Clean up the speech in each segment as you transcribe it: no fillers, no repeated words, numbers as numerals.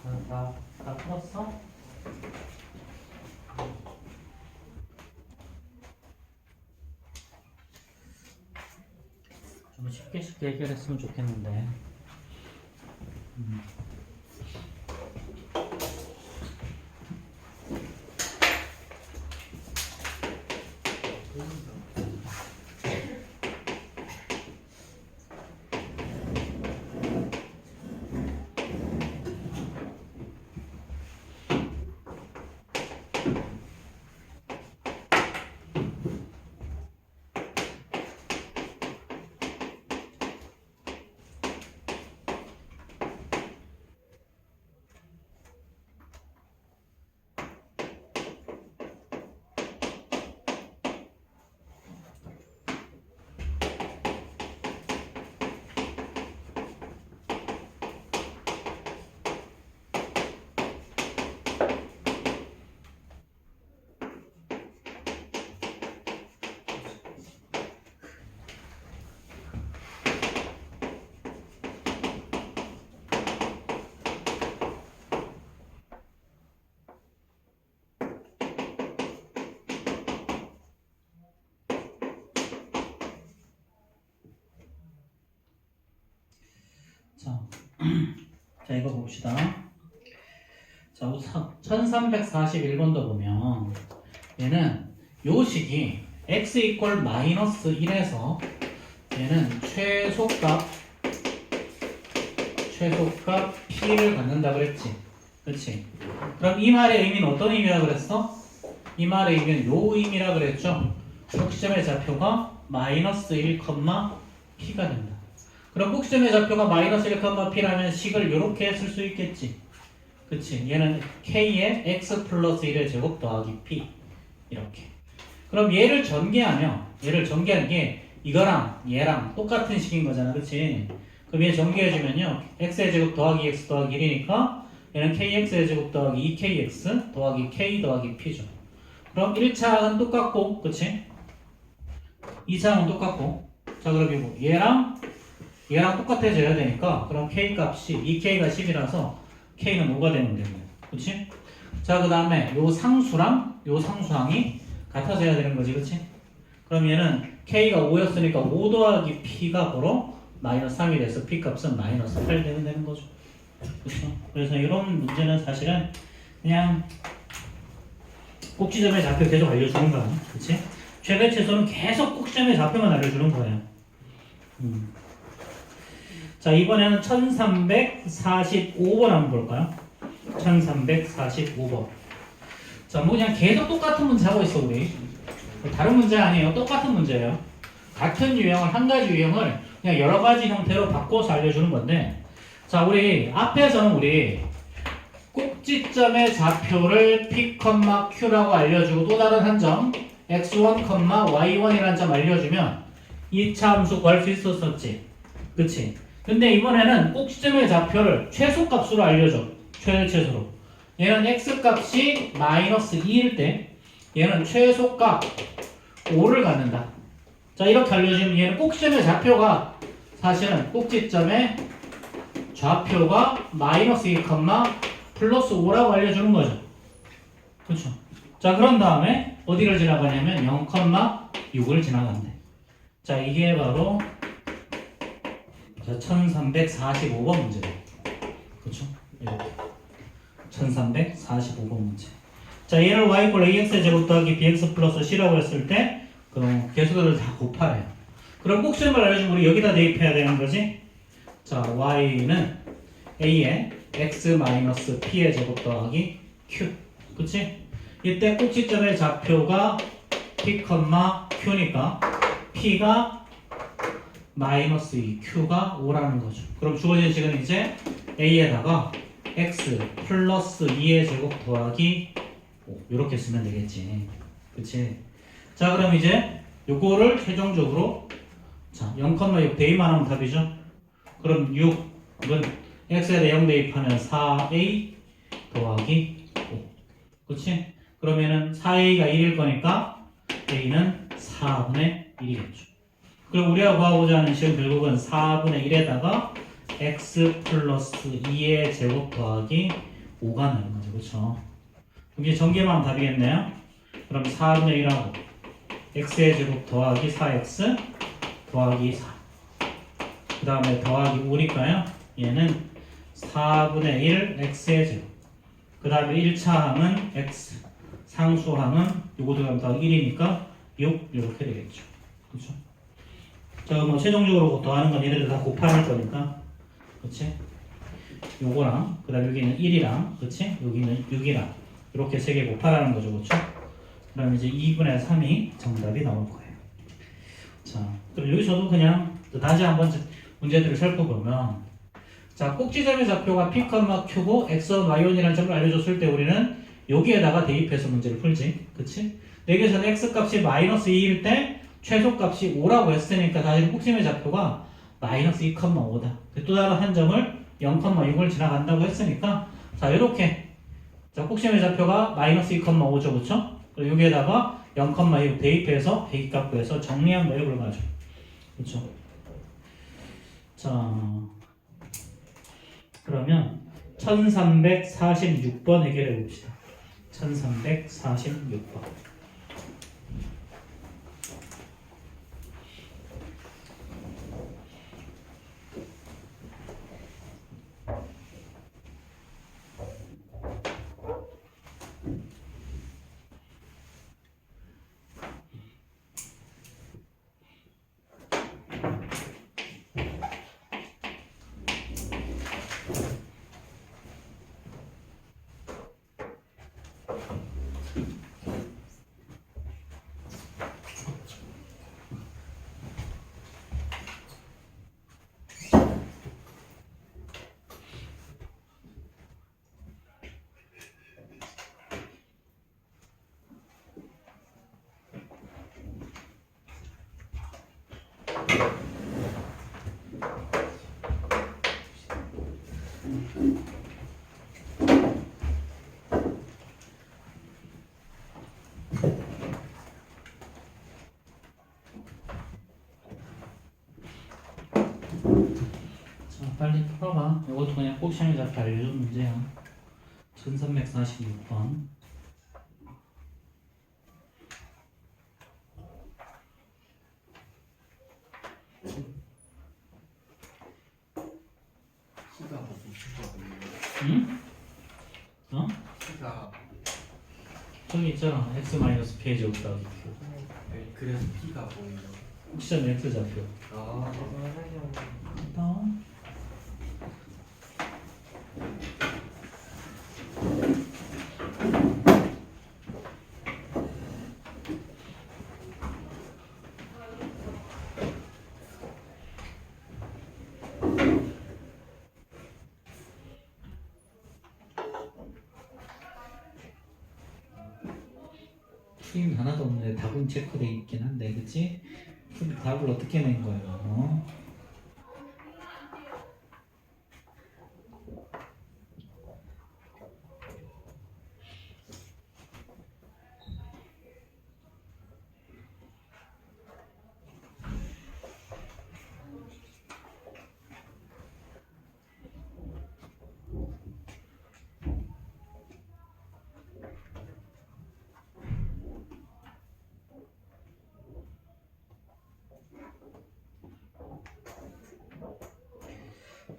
다 풀었어? 좀 쉽게 해결했으면 좋겠는데. 자, 이거 봅시다. 자, 우선 1341번도 보면 얘는 요 식이 x 이퀄 마이너스 1에서 얘는 최소값 p를 갖는다 그랬지. 그렇지? 그럼 이 말의 의미는 어떤 의미라 그랬어? 이 말의 의미는 요 의미라 그랬죠. 꼭지점의 좌표가 마이너스 1, p가 된다. 그럼 꼭지점의 좌표가 마이너스 1, p라면 식을 이렇게 쓸 수 있겠지. 그치? 얘는 k의 x 플러스 1의 제곱 더하기 p 이렇게. 그럼 얘를 전개한 게 이거랑 얘랑 똑같은 식인 거잖아. 그치? 그럼 얘 전개해주면요 x의 제곱 더하기 x 더하기 1이니까 얘는 kx의 제곱 더하기 2kx 더하기 k 더하기 p죠. 그럼 1차항은 똑같고, 그치? 2차항은 똑같고. 자, 그럼 이거 얘랑 똑같아져야 되니까 그럼 k 값이 2k가 10이라서 k는 5가 되면 되고요. 그치? 자, 그 다음에 요 상수랑 요 상수항이 같아져야 되는 거지. 그치? 그럼 얘는 k가 5였으니까 5 더하기 p가 바로 마이너스 3이 돼서 p 값은 마이너스 8 되는 거죠. 그쵸? 그래서 이런 문제는 사실은 그냥 꼭지점의 좌표 계속 알려주는 거야. 그치? 최대치수는 계속 꼭지점의 좌표만 알려주는 거예요. 자, 이번에는 1345번 한번 볼까요? 1345번. 자, 뭐 그냥 계속 똑같은 문제 하고 있어, 우리. 다른 문제 아니에요. 똑같은 문제예요. 같은 유형을, 한 가지 유형을 그냥 여러 가지 형태로 바꿔서 알려주는 건데, 자, 우리 앞에서는 우리 꼭지점의 좌표를 p, q라고 알려주고 또 다른 한 점 x1, y1이라는 점 알려주면 2차 함수 구할 수 있었었지. 그치? 근데 이번에는 꼭지점의 좌표를 최소값으로 알려줘. 최소로. 얘는 x값이 마이너스 2일 때 얘는 최소값 5를 갖는다. 자, 이렇게 알려주면 얘는 꼭지점의 좌표가 사실은 꼭지점의 좌표가 마이너스 2, 플러스 5라고 알려주는 거죠. 그렇죠? 자, 그런 다음에 어디를 지나가냐면 0,6을 지나간대. 자, 이게 바로 1345번 문제다. 그렇죠? 이렇게 1345번 문제. 자, 얘를 y 이퀄 ax의 제곱 더하기 bx 플러스 c라고 했을 때 그럼 개수들을 다 곱하래요. 그럼 꼭지점을 알려주면 우리 여기다 대입해야 되는 거지. 자, y는 a에 x 마이너스 p의 제곱 더하기 q. 그치? 이때 꼭지점의 좌표가 p, q니까 p가 마이너스 2, q가 5라는 거죠. 그럼 주어진 식은 이제 a에다가 x 플러스 2의 제곱 더하기 5 이렇게 쓰면 되겠지. 그치? 자, 그럼 이제 요거를 최종적으로 자 0,6 대입만 하면 답이죠. 그럼 6은 x에다 0 대입하면 4a 더하기 5. 그치? 그러면은 4a가 1일 거니까 a는 4분의 1이겠죠. 그럼 우리가 구하고자 하는 식은 결국은 4분의 1에다가 x 플러스 2의 제곱 더하기 5가 나는 거죠. 그렇죠? 여기 전개만 답이겠네요. 그럼 4분의 1하고 x의 제곱 더하기 4x 더하기 4. 그 다음에 더하기 5니까요. 얘는 4분의 1 x의 제곱. 그 다음에 1차 항은 x. 상수항은 요거 들어가면 더하기 1이니까 6 이렇게 되겠죠. 그렇죠? 자, 뭐 최종적으로 더하는 건 얘네들 다 곱하는 거니까. 그렇지? 요거랑 그 다음에 여기는 1이랑 그렇지? 여기는 6이랑 이렇게 세 개 곱하라는 거죠. 그렇죠? 그럼 이제 2분의 3이 정답이 나올 거예요. 자, 그럼 여기서도 그냥 다시 한번 문제들을 살펴보면 자, 꼭지점의 좌표가 P, Q고 X1, Y1이라는 점을 알려줬을 때 우리는 여기에다가 대입해서 문제를 풀지. 그치? 여기서는 X값이 마이너스 2일 때 최소값이 5라고 했으니까 사실 꼭지점의 좌표가 마이너스 2,5다. 또 다른 한 점을 0,6을 지나간다고 했으니까 자, 이렇게 자, 꼭지점의 좌표가 마이너스 2,5죠. 그쵸? 그리고 여기에다가 0,6 대입해서 대입값 구해서 정리한 거예요. 그래가지고. 그쵸? 자, 그러면 1346번 해결해 봅시다. 1346번. 자, 빨리 풀어봐. 이것도 그냥 꼭시험에 잡혀 알려준 문제야. 1346번. 키가 무슨 수거든요. 응? 어? 키가 저기 있잖아. x-p의 제곱 더하기 q. 네, 그래서 키가 보이죠. 꼭지점 x 좌표. 아, 다음. 풀림 하나도 없는데 답은 체크돼 있긴 한데, 그치? 근데 답을 어떻게 낸 거예요? 어?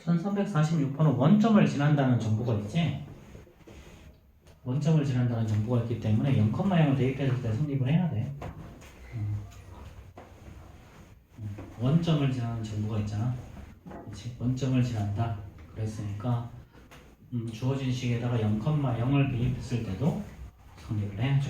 (1346번은) 원점을 지난다는 정보가 있지? 원점을 지난다는 정보가 있기 때문에 0,0을 대입했을 때 성립을 해야 돼. 원점을 지나는 정보가 있잖아. 그렇지? 원점을 지난다. 그랬으니까 주어진 식에다가 0,0을 대입했을 때도 성립을 해야죠.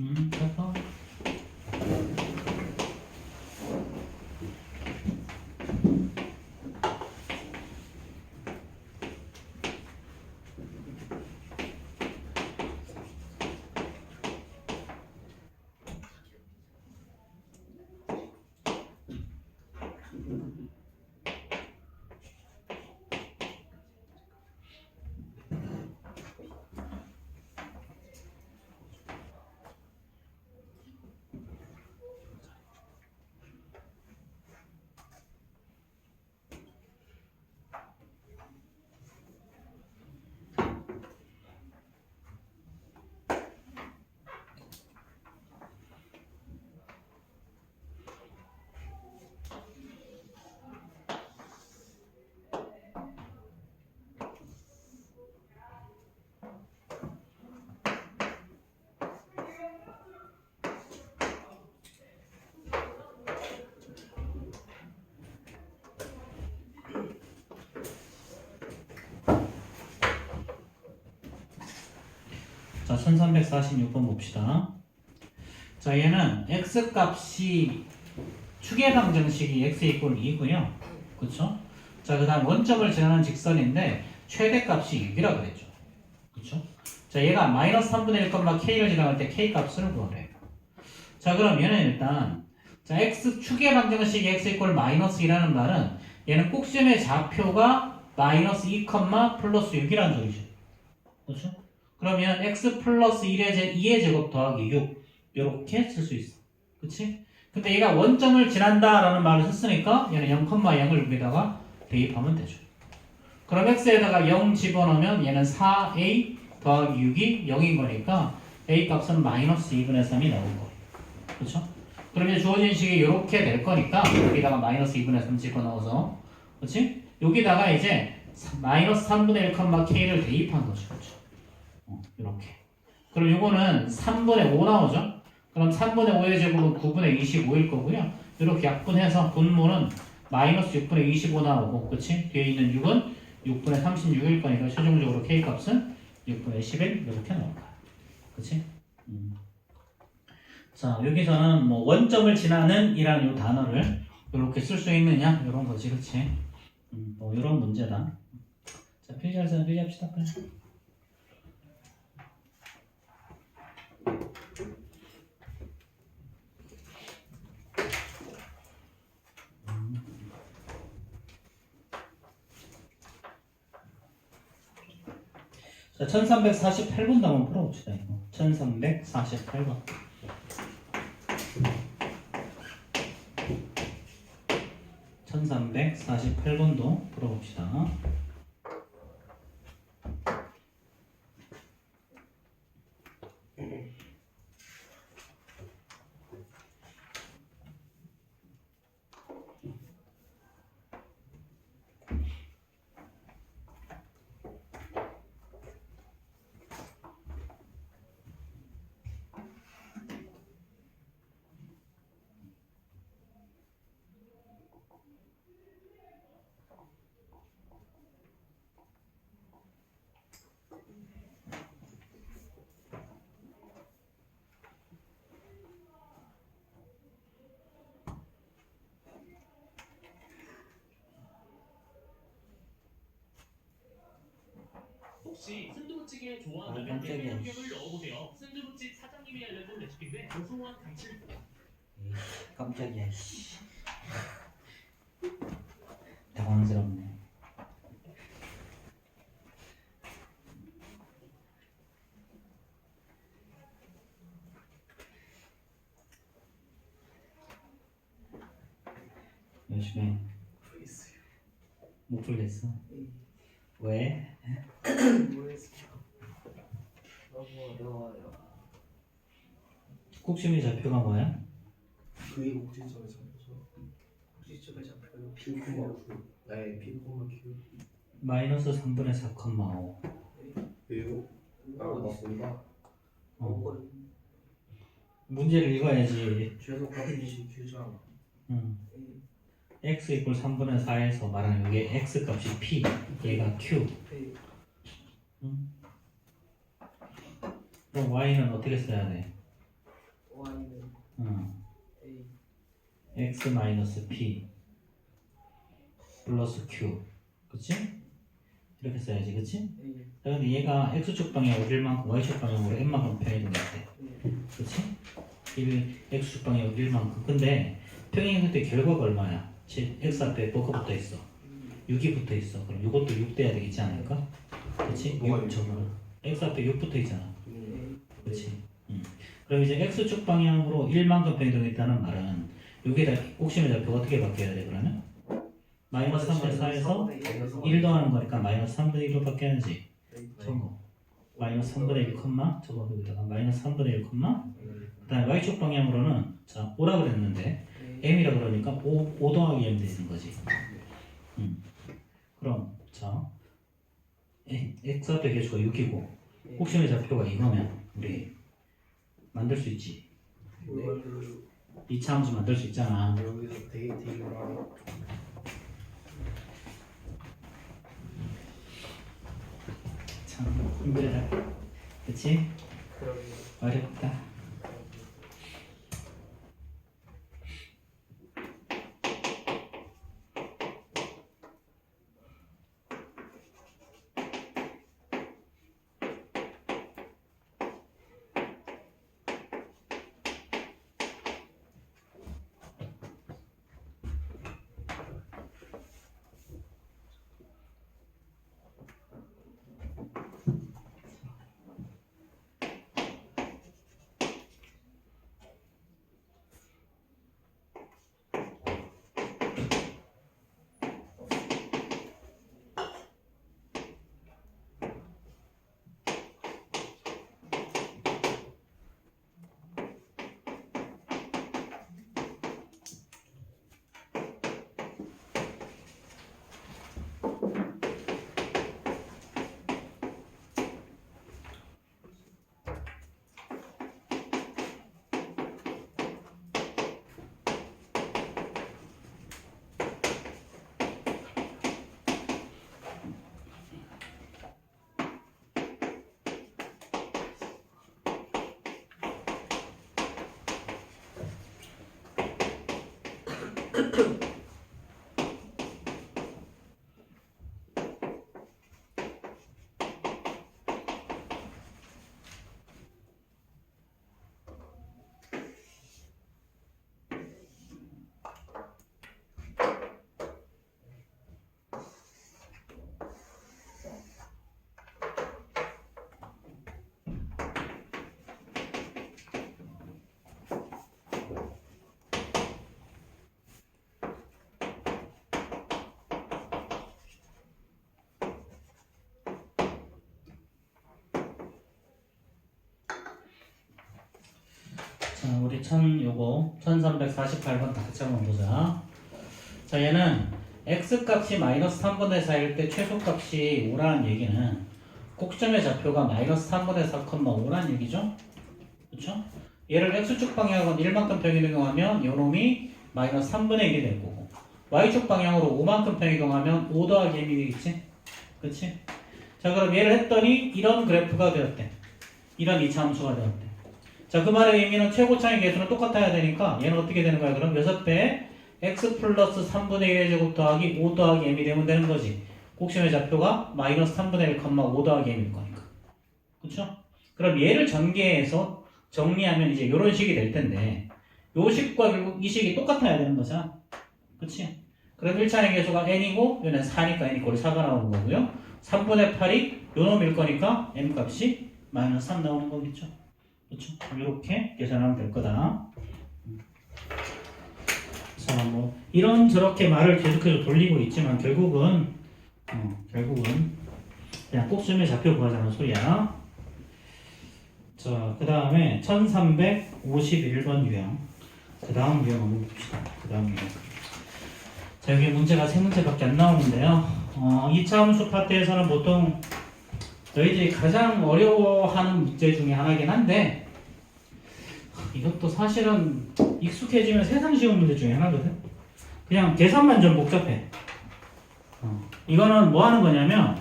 됐어. 자, 1346번 봅시다. 자, 얘는 x값이 추계방정식이 x 이퀄 2고요. 그쵸? 자, 그 다음 원점을 지나는 직선인데 최대값이 6이라 그랬죠. 그쵸? 자, 얘가 마이너스 3분의 1, k를 지나갈 때 k 값을 구하래요. 자, 그럼 얘는 일단 자, x 추계방정식이 x 이퀄 마이너스 2라는 말은 얘는 꼭지점의 좌표가 마이너스 2, 플러스 6이라는 소리죠. 그렇죠? 그러면 x 플러스 2의 제곱 더하기 6 이렇게 쓸 수 있어. 그치? 근데 얘가 원점을 지난다라는 말을 썼으니까 얘는 0,0을 여기다가 대입하면 되죠. 그럼 x에다가 0 집어넣으면 얘는 4a 더하기 6이 0인 거니까 a 값은 마이너스 2분의 3이 나온 거예요. 그렇죠? 그럼 이제 주어진 식이 이렇게 될 거니까 여기다가 마이너스 2분의 3 집어넣어서 그렇지? 여기다가 이제 마이너스 3분의 1, k를 대입한 거죠. 그렇죠? 이렇게. 그럼 요거는 3분의 5 나오죠? 그럼 3분의 5의 제곱은 9분의 25일 거고요. 이렇게 약분해서 분모는 마이너스 6분의 25 나오고, 그치? 뒤에 있는 6은 6분의 36일 거니까 최종적으로 k 값은 6분의 11 이렇게 나올 거야. 그치? 자, 여기서는 뭐 원점을 지나는 이라는 이 단어를 이렇게 쓸 수 있느냐? 이런 거지, 그치? 뭐 이런 문제다. 자, 필기 잘 쓰면 필기 합시다, 빨리. 자, 1348번도 한번 풀어봅시다. 이거. 1348번. (1348번도) 풀어봅시다. 혹시 순두부찌개 좋아한다면 깜짝이야. 해물경을 넣어보세요. 순두부집 사장님이 알려준 레시피인데 고소한 감칠. 깜짝이야. 당황스럽네. 열심히 풀겠어요. 못 풀겠어. 왜? 모르겠어요. 너무 어려워요. 꼭지점의 좌표가 뭐야? 그의 꼭지점에 잡혀서 꼭지점에 잡혀요. P,Q. 네, P,Q. 마이너스 3분의 4,5. 왜요? 맞습니다. 문제를 읽어야지. 최소값이 Q잖아. x 이퀄 3분의 4에서 말하는 이게 x 값이 p, 얘가 q. 그럼 y는 어떻게 써야 돼? x 마이너스 p 플러스 q, 그치? 이렇게 써야지, 그치? 자, 근데 얘가 x축 방향으로 1만큼, y축 방향으로 n만큼 평행이 되겠대, 그치? x축 방향으로 1만큼. 근데 평행 형태 결과가 얼마야? x 앞에 뭐가 붙어 있어? 6이 붙어 있어. 그럼 이것도 6 돼야 되겠지 않을까? 그치? 뭐가 6 저거. x 앞에 6 붙어 있잖아. 네. 그치? 그럼 이제 x축 방향으로 1만큼 변동했다는 말은 여기에다 옥심의 좌표가 어떻게 바뀌어야 돼, 그러면? 마이너스 3분의 4에서 1 더하는 거니까 마이너스 3분의 1로 바뀌어야지. 저거. 마이너스 3분의 1, 저거 여기다가 마이너스 3분의 1, 그 다음에 y축 방향으로는 자, 5라 그랬는데 m이라 그러니까 5 더하기 m 되는 거지. 그럼 자 x 앞에 개수가 6이고 옥심의 좌표가 이거면 우리 만들 수 있지. 이차 함수 만들 수 있잖아. 여기서 되게 많아. 참 힘들다. 그치? 어렵다. 자, 우리 1348번 다 같이 한번 보자. 자, 얘는 x값이 마이너스 3분의 4일 때 최소값이 5라는 얘기는 꼭점의 좌표가 마이너스 3분의 4,5라는 얘기죠. 그쵸? 얘를 x축 방향으로 1만큼 평이동하면 요놈이 마이너스 3분의 1이 될 거고 y축 방향으로 5만큼 평이동하면 5 더하기 m이 되겠지? 그치? 자, 그럼 얘를 했더니 이런 그래프가 되었대. 이런 이차 함수가 되었대. 자, 그 말의 의미는 최고차의 개수는 똑같아야 되니까 얘는 어떻게 되는 거야? 그럼 6배 x 플러스 3분의 1의 제곱 더하기 5 더하기 m이 되면 되는 거지. 꼭심의 좌표가 마이너스 3분의 1, 5 더하기 m일 거니까. 그쵸? 그럼 얘를 전개해서 정리하면 이제 이런 식이 될 텐데 요 식과 결국 이 식이 똑같아야 되는 거잖아. 그치? 그럼 1차의 개수가 n이고 얘는 4니까 n이 거의 4가 나오는 거고요. 3분의 8이 요 놈일 거니까 m 값이 마이너스 3 나오는 거겠죠. 그렇죠? 이렇게 계산하면 될 거다. 자, 뭐 이런 저렇게 말을 계속해서 돌리고 있지만 결국은 그냥 꼭점의 좌표 구하자는 소리야. 자, 그 다음에 1351번 유형. 그 다음 유형 한번 봅시다. 그 다음 유형. 자, 여기 문제가 3문제밖에 안 나오는데요. 2차 함수 파트에서는 보통 너희들이 가장 어려워하는 문제 중에 하나긴 한데 이것도 사실은 익숙해지면 세상 쉬운 문제 중에 하나거든. 그냥 계산만 좀 복잡해. 이거는 뭐 하는 거냐면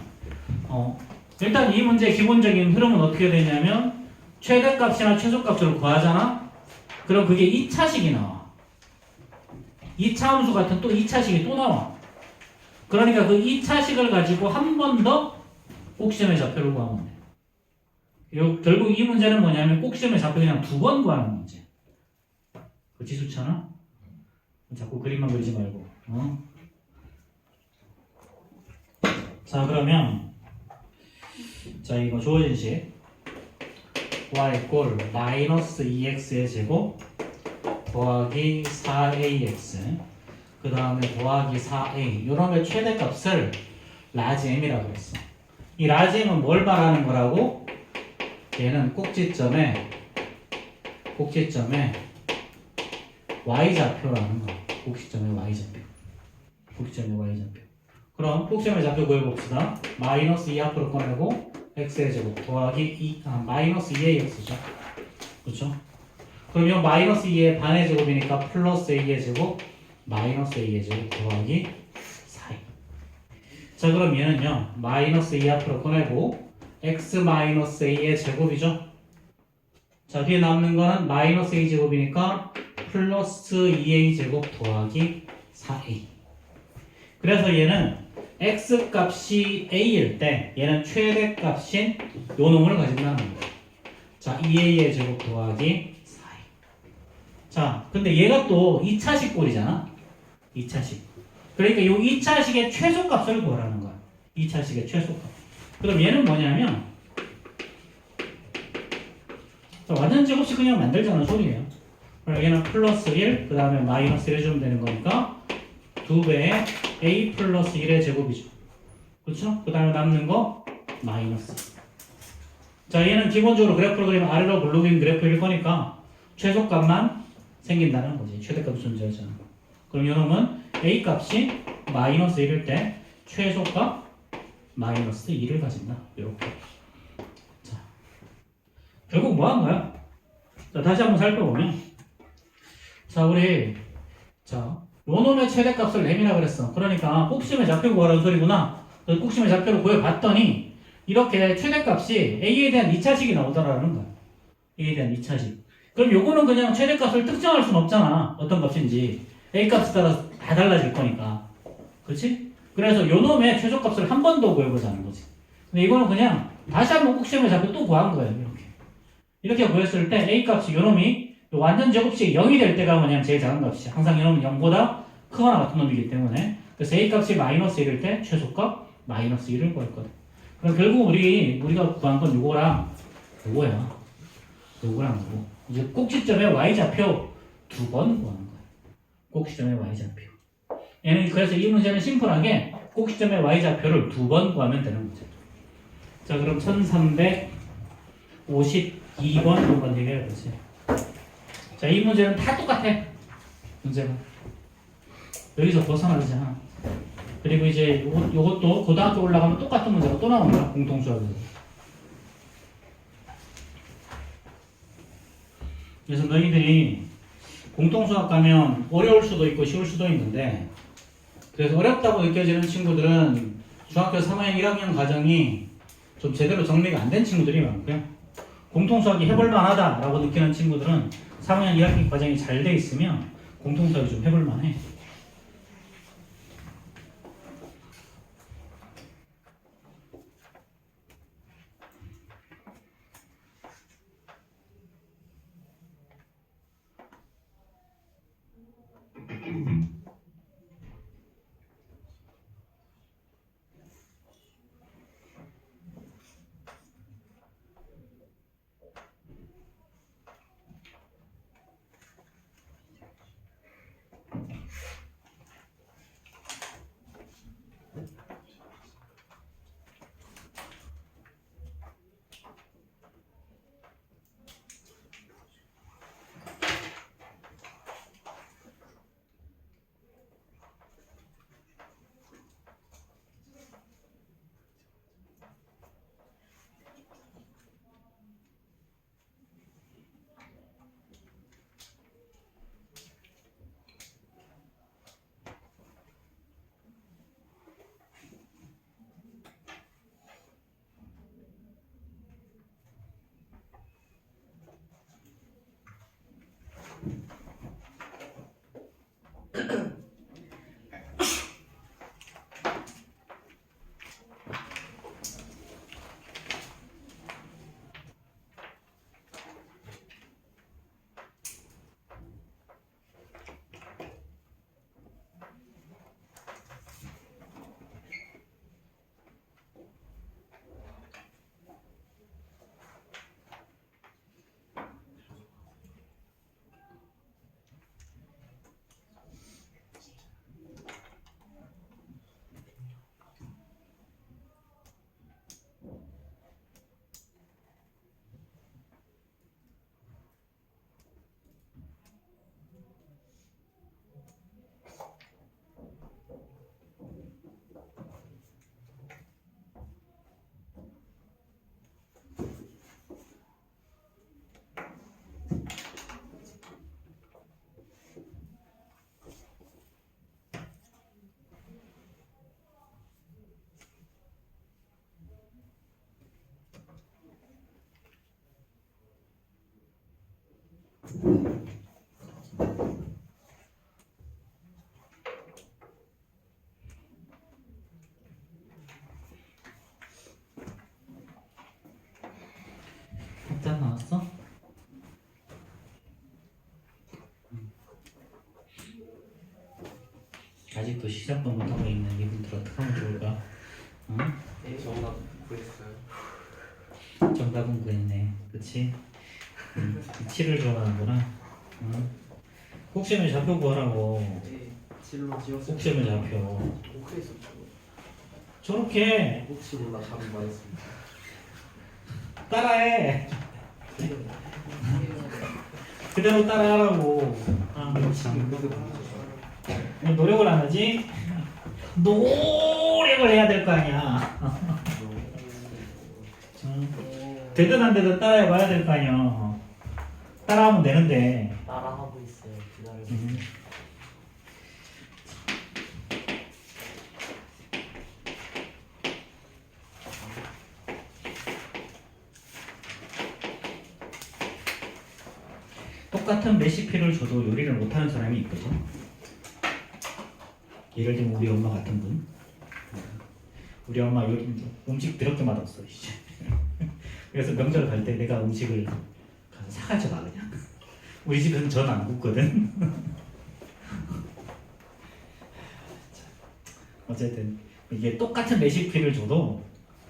일단 이 문제의 기본적인 흐름은 어떻게 되냐면 최대값이나 최소값을 구하잖아. 그럼 그게 2차식이 나와. 2차 함수 같은 또 2차식이 또 나와. 그러니까 그 2차식을 가지고 한 번 더 꼭지점의 좌표를 구하면 돼. 결국 이 문제는 뭐냐면 꼭지점의 좌표 그냥 2번 구하는 문제. 그치 수찬아? 자꾸 그림만 그리지 말고. 자 그러면 자 이거 주어진 식 y 꼴 마이너스 2x의 제곱 더하기 4ax 그 다음에 더하기 4a 요놈의 최대값을 라지 m이라고 했어. 이 라지 m은 뭘 말하는 거라고? 얘는 꼭지점에 y좌표라는 거. 꼭지점의 y좌표. 그럼 꼭지점의 좌표 구해봅시다. 마이너스 2 앞으로 꺼내고 x의 제곱 더하기 마이너스 2의 x죠. 그렇죠? 그럼 이 마이너스 2의 반의 제곱이니까 플러스 a의 제곱 마이너스 a의 제곱 더하기 4. 자 그럼 얘는요 마이너스 2 앞으로 꺼내고 x 마이너스 a의 제곱이죠. 자 뒤에 남는 거는 마이너스 a 제곱이니까 플러스 2a 제곱 더하기 4a. 그래서 얘는 x 값이 a일 때 얘는 최대값인 요 놈을 가진다는 거예요. 자 2a의 제곱 더하기 4a. 자 근데 얘가 또 2차식 꼴이잖아. 2차식. 그러니까 요 2차식의 최소값을 구하라는 거야. 2차식의 최소값. 그럼 얘는 뭐냐면 자, 완전 제곱식 그냥 만들자는 소리예요. 그럼 얘는 플러스 1, 그 다음에 마이너스 1 해주면 되는 거니까 2배의 a 플러스 1의 제곱이죠. 그렇죠? 그 다음에 남는 거 마이너스. 자 얘는 기본적으로 그래프를 그리면 아래로 블록인 그래프일 거니까 최소값만 생긴다는 거지. 최대값이 존재하잖아. 그럼 이놈은 a 값이 마이너스 1일 때 최소값 마이너스 2를 가진다. 이렇게. 자 결국 뭐 한 거야? 자 다시 한번 살펴보면 자 우리 자 요놈의 최대값을 m이라고 그랬어. 그러니까 꼭지점의 좌표 구하라는 소리구나. 그 꼭지점의 좌표를 구해봤더니 이렇게 최대값이 a에 대한 2차식이 나오더라는 거야. a에 대한 2차식. 그럼 요거는 그냥 최대값을 특정할 수는 없잖아. 어떤 값인지. a 값에 따라서 다 달라질 거니까. 그렇지? 그래서 요놈의 최소값을 한 번 더 구해보자는 거지. 근데 이거는 그냥 다시 한번 꼭지점의 좌표 또 구한 거예요. 이렇게 구했을 때 a 값이 요놈이 완전 제곱식이 0이 될 때가 그냥 제일 작은 값이야. 항상 이놈은 0보다 크거나 같은 놈이기 때문에. 그래서 a 값이 마이너스 1일 때 최소값 마이너스 1을 구했거든. 그럼 결국 우리가 구한 건 요거랑 요거야. 요거랑 요거. 이제 꼭지점의 y좌표 2번 구하는 거야. 꼭지점의 y좌표. 얘는 그래서 이 문제는 심플하게 꼭지점의 y좌표를 2번 구하면 되는 문제. 자 그럼 1352번 한번 해결해 보세요. 자, 이 문제는 다 똑같아. 문제가. 여기서 벗어나잖아. 그리고 이제 요것도 고등학교 올라가면 똑같은 문제가 또 나온다. 공통수학에서. 그래서 너희들이 공통수학 가면 어려울 수도 있고 쉬울 수도 있는데 그래서 어렵다고 느껴지는 친구들은 중학교 3학년 1학년 과정이 좀 제대로 정리가 안 된 친구들이 많고요. 공통수학이 해볼 만하다라고 느끼는 친구들은 3학년 1학기 과정이 잘 돼 있으면 공통수학이 좀 해볼 만해. 짠 나왔어? 아직도 시작도 못하고 있는 이분들 어떡하면 좋을까? 응? 네, 정답 구했어요. 정답은 구했네. 그치? 치를 좋아하는구나. 응? 꼭지점의 좌표 구하라고. 네, 질문 지웠어요. 꼭지점의 좌표. 오크했었죠. 저렇게 혹시 몰라 답이 맞았습니다. 따라해. 그대로 따라하라고. 아, 참. 노력을 안 하지? 노력을 해야 될 거 아니야. 되든 안 되든 따라해봐야 될 거 아니야. 따라하면 되는데. 따라하고 있어요. 기다려주세요. 똑같은 레시피를 줘도 요리를 못하는 사람이 있거든. 예를 들면 우리 엄마 같은 분. 우리 엄마 요리 음식 더럽게 맛없어. 이제. 그래서 명절 갈 때 내가 음식을 가서 사가져 봐 그냥. 우리 집에서는 전 안 굽거든. 어쨌든 이게 똑같은 레시피를 줘도,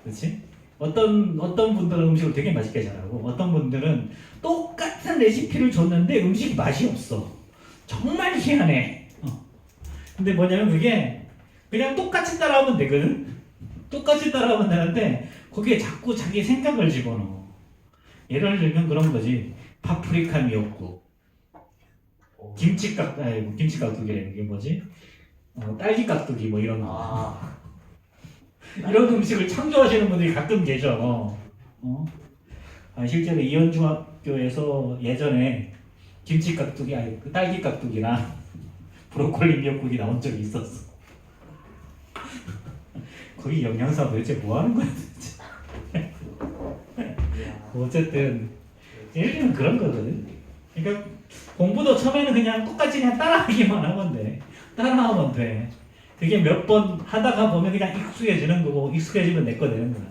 그렇지? 어떤 분들은 음식을 되게 맛있게 잘하고, 어떤 분들은 똑같은 레시피를 줬는데 음식 맛이 없어. 정말 희한해. 근데 뭐냐면 그게 그냥 똑같이 따라하면 되거든. 똑같이 따라하면 되는데 거기에 자꾸 자기 생각을 집어넣어. 예를 들면 그런 거지. 파프리카 미역국, 김치 깍두기래. 이게 뭐지? 딸기 깍두기 뭐 이런 거. 이런 음식을 창조하시는 분들이 가끔 계셔. 실제로 이현중학교에서 예전에 김치 깍두기, 그 딸기 깍두기나 브로콜리 미역국이 나온 적이 있었어. 거기 영양사 도대체 뭐 하는 거야 도대체? 어쨌든 예를 들면 그런 거거든. 그러니까 공부도 처음에는 그냥 똑같이 그냥 따라하기만 하면 돼. 따라하면 돼. 그게 몇 번 하다가 보면 그냥 익숙해지는 거고, 익숙해지면 내 거 되는 거야.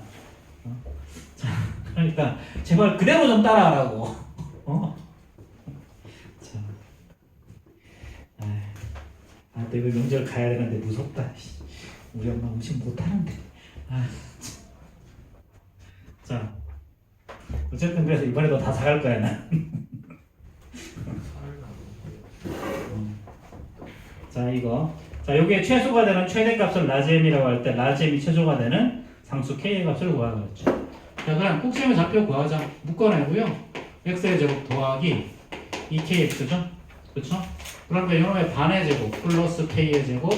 자, 그러니까 제발 그대로 좀 따라하라고. 자, 내일 명절 가야 되는데 무섭다. 우리 엄마 음식 못하는데. 자, 어쨌든 그래서 이번에도 다 사갈 거야 난. 자, 이거. 자, 요게 최소가 되는 최대값을 라지엠이라고 할 때 라지엠이 최소가 되는 상수 k의 값을 구하는 거죠. 자, 그럼 꼭지점의 좌표 구하자. 묶어내고요. x의 제곱 더하기 2kx죠. 그렇죠? 그러면 이놈의 반의 제곱 플러스 k의 제곱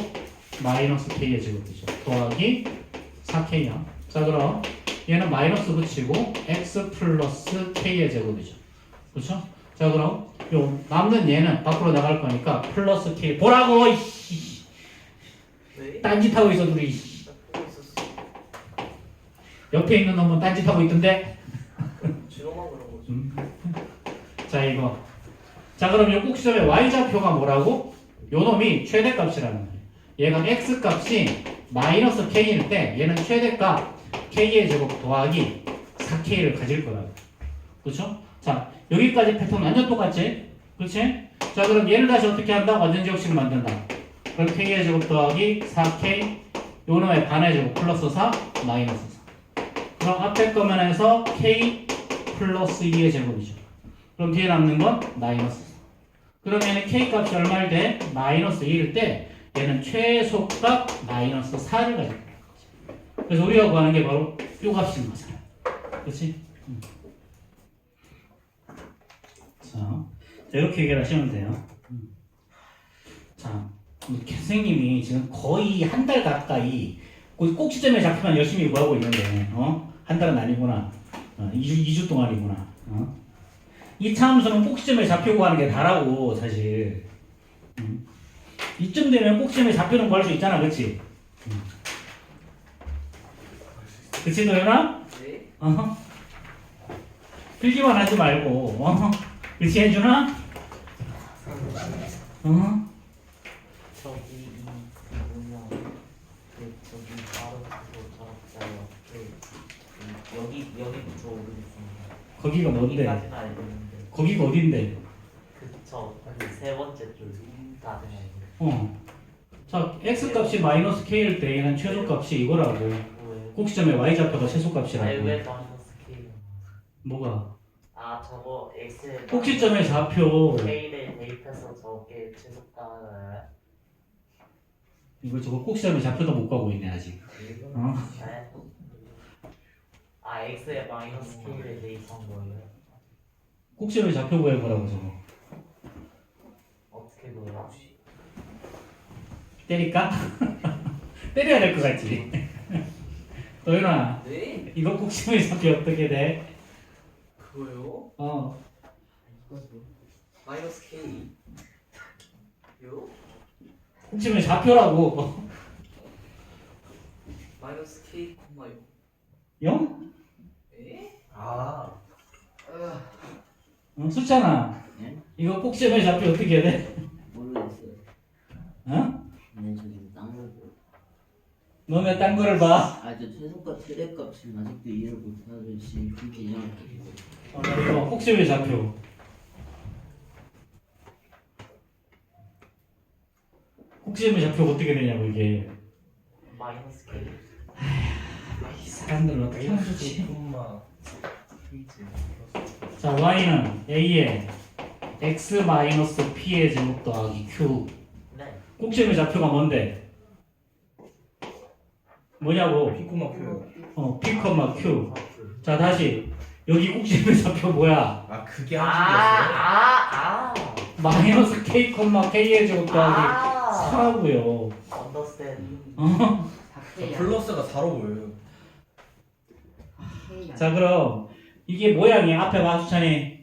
마이너스 k의 제곱이죠. 더하기 4k야. 자, 그럼 얘는 마이너스 붙이고 x 플러스 k의 제곱이죠. 그렇죠? 자, 그럼 요 남는 얘는 밖으로 나갈 거니까 플러스 k. 보라고 이씨. 네? 딴짓하고 있어 둘이. 옆에 있는 놈은 딴짓하고 있던데. 지로만 그런 거죠. 자, 이거. 자, 그럼 요 꼭지점의 y좌표가 뭐라고? 요 놈이 최대값이라는 거예요. 얘가 x값이 마이너스 k일 때 얘는 최대값 k의 제곱 더하기 4k를 가질 거라고. 그렇죠? 자, 여기까지 패턴 완전 똑같지? 그렇지? 자, 그럼 얘를 다시 어떻게 한다? 완전 제곱식을 만든다. 그럼 k의 제곱 더하기 4k 요 놈의 반의 제곱 플러스 4 마이너스 4. 그럼 앞에 거만 해서 k 플러스 2의 제곱이죠. 그럼 뒤에 남는 건 마이너스 4. 그럼 얘는 k 값이 얼마일 때? 마이너스 2일 때 얘는 최소값 마이너스 4를 가지고 있는 거지. 그래서 우리가 구하는 게 바로 요 값인 거잖아. 그렇지? 자, 이렇게 해결하시면 돼요. 자, 선생님이 지금 거의 한 달 가까이 꼭지점의 좌표만 열심히 구하고 있는데, 한 달은 아니구나. 2주 동안이구나. 이 차함수는 꼭지점의 좌표 구하는 게 다라고, 사실. 이쯤 되면 꼭지점의 좌표는 구할 수 있잖아, 그치? 그치, 도현아? 네? 필기만 하지 말고, 그치, 혜준아? 저기 뭐냐 저기 바로 그거 저렇잖아요. 여기 붙여 오르겠습니다. 거기가 뭔데? 여기까지는 알고 있는데 거기가 어딘데? 그쵸 세 번째 줄까지는 알고 자, x 값이 마이너스 k일 때 얘는 최소값이 이거라고. 있는데 꼭지점에 y 좌표가 최소값이라고. 왜 마이너스 K 뭐가? 아 저거 X에 꼭지점의 좌표. K를 대입해서 저게 최소가를 이거 저거 꼭지점의 좌표도 못 가고 있네 아직. 어? 네. 아 X에 마이너스 K를 대입한 거예요 꼭지점의 좌표 구해보라고 저거. 어떻게 보여? 때릴까? 때려야 될 것 같지? 도윤아, 네? 이거 꼭지점의 좌표 어떻게 돼? 그거요? 마이너스 K 요? 꼭지점의 좌표라고. 마이너스 K 콤마요 0? 에? 아 숫자나. 네? 이거 꼭지점의 좌표 어떻게 돼? 모르겠어요. 어? 네, 저 지금 딴 거고. 너네 딴 거를 봐. 아, 저 최소값, 최대값 지금 아직도 이해를 못하죠. 지금 그 개념을. 이거 꼭지점의 좌표. 꼭지점의 좌표가 어떻게 되냐고 이게. 마이너스 K 이 사람들은 어떻게 하면 좋지? 콤마 K지 자, y는 a에 x 마이너스 p의 제곱 더하기 q. 네 꼭지점의 좌표가 뭔데? 뭐냐고? 피코마 큐요. p, q. 자, 다시 여기 꼭지점의 좌표 뭐야? 아 그게 한식이었어요? 마이너스 k, k의 제곱 더하기 4라고요. 언더스탠 어? 플러스가 4로 보여요. 자, 그럼 이게 모양이 앞에 봐, 수찬이.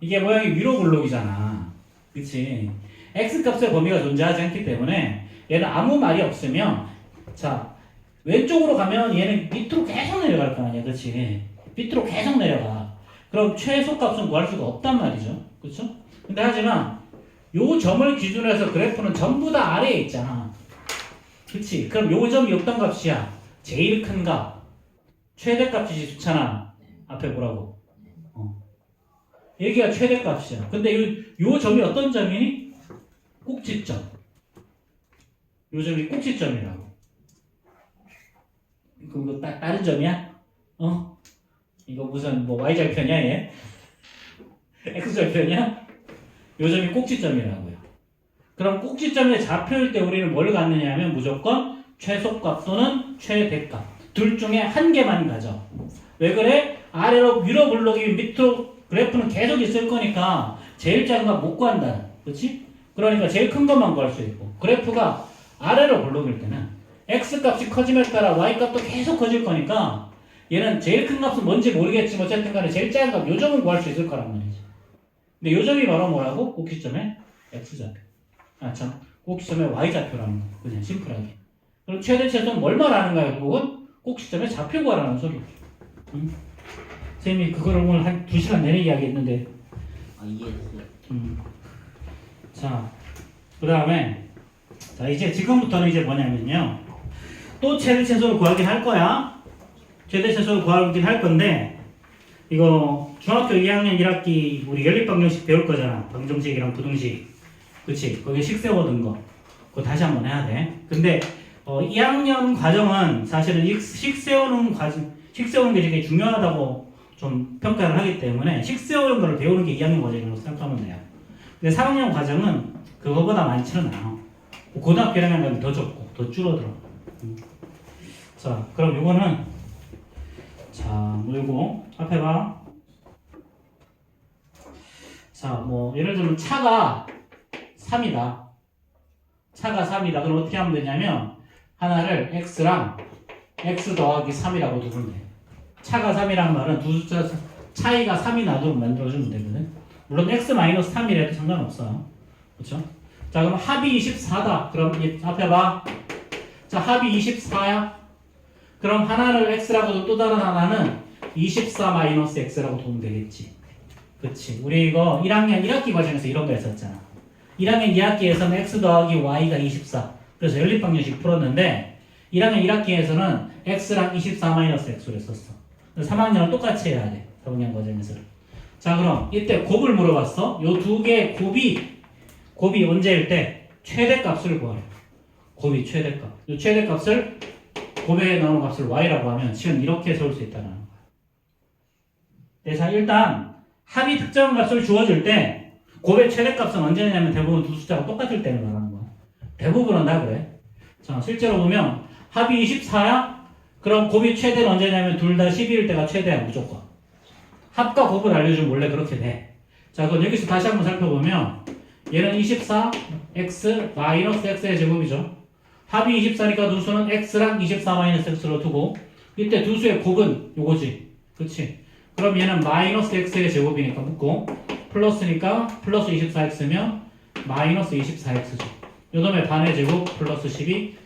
이게 모양이 위로 블록이잖아. 그치? x 값의 범위가 존재하지 않기 때문에 얘는 아무 말이 없으면 자, 왼쪽으로 가면 얘는 밑으로 계속 내려갈 거 아니야. 그치? 밑으로 계속 내려가. 그럼 최소값은 구할 수가 없단 말이죠. 그쵸? 근데 하지만 요 점을 기준으로 해서 그래프는 전부 다 아래에 있잖아. 그치? 그럼 요 점이 어떤 값이야? 제일 큰 값. 최대값이지, 수찬아. 앞에 뭐라고? 여기가 최대값이야. 근데 요 점이 어떤 점이니? 꼭지점. 요 점이 꼭지점이라고. 그거 다른 점이야? 이거 무슨 뭐 y절편이야 얘? x절편이야? 요 점이 꼭지점이라고요. 그럼 꼭지점의 좌표일 때 우리는 뭘 갖느냐 하면 무조건 최소값 또는 최대값 둘 중에 한 개만 가져. 왜 그래? 아래로 위로 블록이 밑으로 그래프는 계속 있을 거니까 제일 작은 거 못 구한다. 그렇지? 그러니까 제일 큰 것만 구할 수 있고 그래프가 아래로 블록일 때는 x값이 커짐에 따라 y값도 계속 커질 거니까 얘는 제일 큰 값은 뭔지 모르겠지만 어쨌든 간에 제일 작은 값 요점은 구할 수 있을 거란 말이지. 근데 요점이 바로 뭐라고? 꼭지점의 x좌표. 아 참, 꼭지점의 y좌표라는 거. 그냥 심플하게. 그럼 최대 최소는 뭘 말하는가요? 결국은 꼭지점의 좌표 구하라는 소리. 응? 선생님이 그거를 오늘 한 2시간 내내 이야기했는데 아, 이해했어요. 자, 그 다음에 자 이제 지금부터는 이제 뭐냐면요 또 최대 최소를 구하긴 할 거야. 최대 최소를 구하긴 할 건데 이거 중학교 2학년 1학기 우리 연립방정식 배울 거잖아. 방정식이랑 부등식. 그치? 거기에 식 세워둔 거 그거 다시 한번 해야 돼. 근데 2학년 과정은 사실은 식 세우는 과정 식 세우는 게 되게 중요하다고 좀 평가를 하기 때문에 식 세우는 걸 배우는 게 2학년 과정이라고 생각하면 돼요. 근데 3학년 과정은 그거보다 많지는 않아. 고등학교 1학년 가면 더 적고 더 줄어들어. 자, 그럼 요거는 자, 뭐 요거 앞에 봐. 자, 뭐 예를 들면 차가 3이다. 차가 3이다. 그럼 어떻게 하면 되냐면 하나를 x랑 x 더하기 3이라고 두면 돼. 차가 3이란 말은 두 숫자 차이가 3이 나도록 만들어주면 되거든. 물론 x-3이라도 상관없어. 그렇죠? 자, 그럼 합이 24다. 그럼 이 앞에 봐. 자, 합이 24야. 그럼 하나를 x라고 또 다른 하나는 24-x라고 두면 되겠지. 그치? 우리 이거 1학년 1학기 과정에서 이런 거 했었잖아. 1학년 2학기에서는 x 더하기 y가 24. 그래서 연립방정식 풀었는데 1학년 1학기에서는 x랑 24-x를 했었어. 3학년은 똑같이 해야 돼. 사분양 과정에서. 자, 그럼 이때 곱을 물어봤어. 요 두 개의 곱이 언제일 때 최대값을 구하래. 곱이 최대값. 요 최대값을 곱에 나오는 값을 y라고 하면 지금 이렇게 세울 수 있다는 거야. 네, 자, 일단 합이 특정 값을 주어줄 때 곱의 최대값은 언제냐면 대부분 두 숫자가 똑같을 때를 말하는 거야. 대부분은 다 그래. 자, 실제로 보면 합이 24야? 그럼 곱이 최대는 언제냐면 둘 다 12일 때가 최대야, 무조건. 합과 곱을 알려주면 원래 그렇게 돼. 자, 그럼 여기서 다시 한번 살펴보면 얘는 24, x, 마이너스 x의 제곱이죠. 합이 24니까 누수는 x랑 24 마이너스 x로 두고 이때 두 수의 곱은 요거지. 그치? 그럼 얘는 마이너스 x의 제곱이니까 묶고 플러스니까 플러스 24x면 마이너스 24x죠. 요놈의 반의 제곱 플러스 12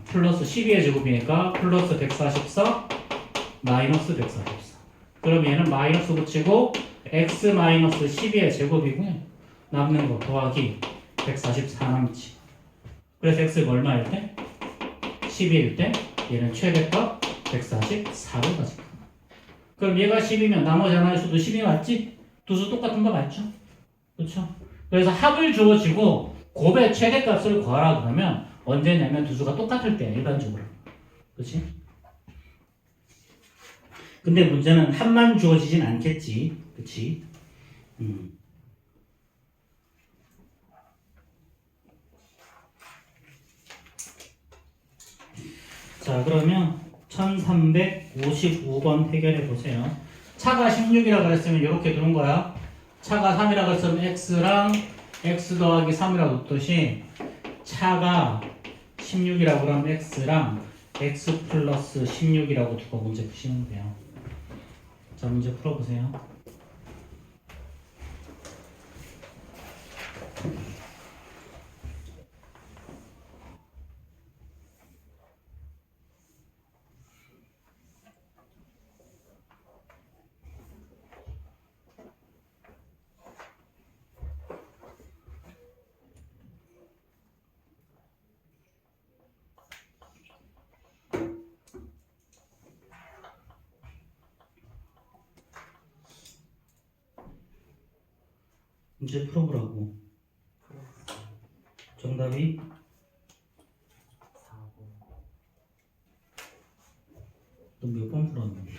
플러스 12의 제곱이니까 플러스 144 마이너스 144. 그럼 얘는 마이너스 붙이고 x 마이너스 12의 제곱이고요. 남는 거 더하기 144 남지. 그래서 x가 얼마일 때? 12일 때 얘는 최대값 144로 가질 거야. 그럼 얘가 10이면 나머지 하나의 수도 10이 맞지? 두 수 똑같은 거 맞죠? 그렇죠? 그래서 합을 주어지고 곱의 최대값을 구하라 그러면 언제냐면 두 수가 똑같을 때야, 일반적으로. 그렇지? 근데 문제는 합만 주어지진 않겠지. 그렇지? 자, 그러면 1355번 해결해 보세요. 차가 16이라고 그랬으면 이렇게 두는 거야. 차가 3이라고 그랬으면 x랑 x 더하기 3이라고 뒀듯이 차가 16이라고 그러면 x랑 x 플러스 16이라고 두고 문제 푸시면 돼요. 자, 문제 풀어보세요. 문제 풀어보라고. 정답이 4번. 너 몇 번 풀었는데?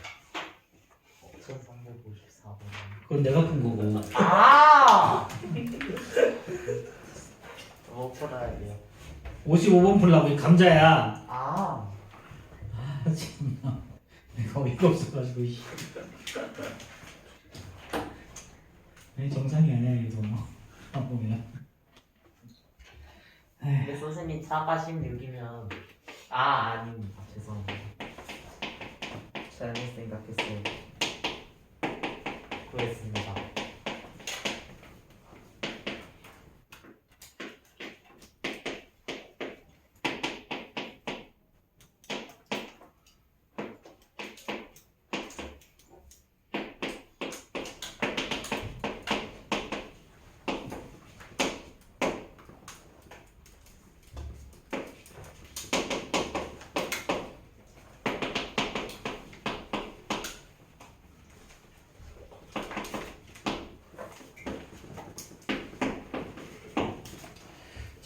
1354번. 그건 내가 푼 거고. 아! 뭐 풀어야 돼요? 55번 풀라고. 이 감자야. 아! 아, 참나. 내가 어이가 없어가지고. 이. 아니, 정상이 아니야 이거. 안 보면. 근데 선생님 차가 16이면 아닙니다. 죄송합니다. 잘못 생각했어요. 구했습니다.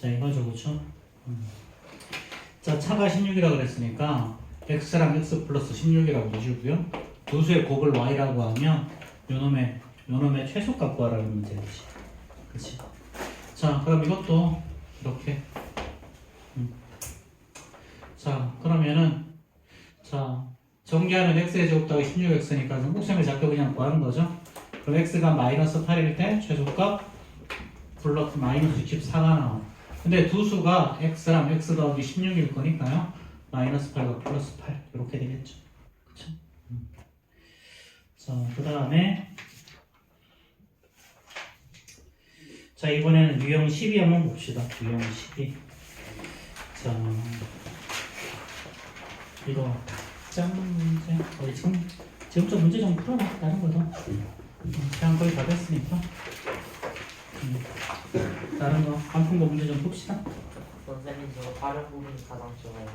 자, 이거죠, 그쵸? 자, 차가 16이라고 그랬으니까 x랑 x 플러스 16이라고 두시고요. 두 수의 곱을 y라고 하면 요놈의 최소값 구하라는 문제지. 그치? 자, 그럼 이것도 이렇게. 자, 그러면은 자, 전개하는 x의 제곱 더하기 16x니까 목셈의 좌표 그냥 구하는 거죠. 그럼 x가 마이너스 8일 때 최소값 플러스 마이너스 64가 나와. 근데 두 수가 x랑 x 더하기 16일 거니까요. 마이너스 8과 플러스 8 이렇게 되겠죠. 그쵸? 자, 그 다음에 자, 이번에는 유형 12 한번 봅시다. 유형 12. 자, 이거 짱 문제 지금 문제 좀 풀어봐. 다른 거도 그냥 거의 다 됐으니까 다른 거 안 푼 거 문제 좀 풉시다. 선생님 저 다른 부분이 가장 좋아요.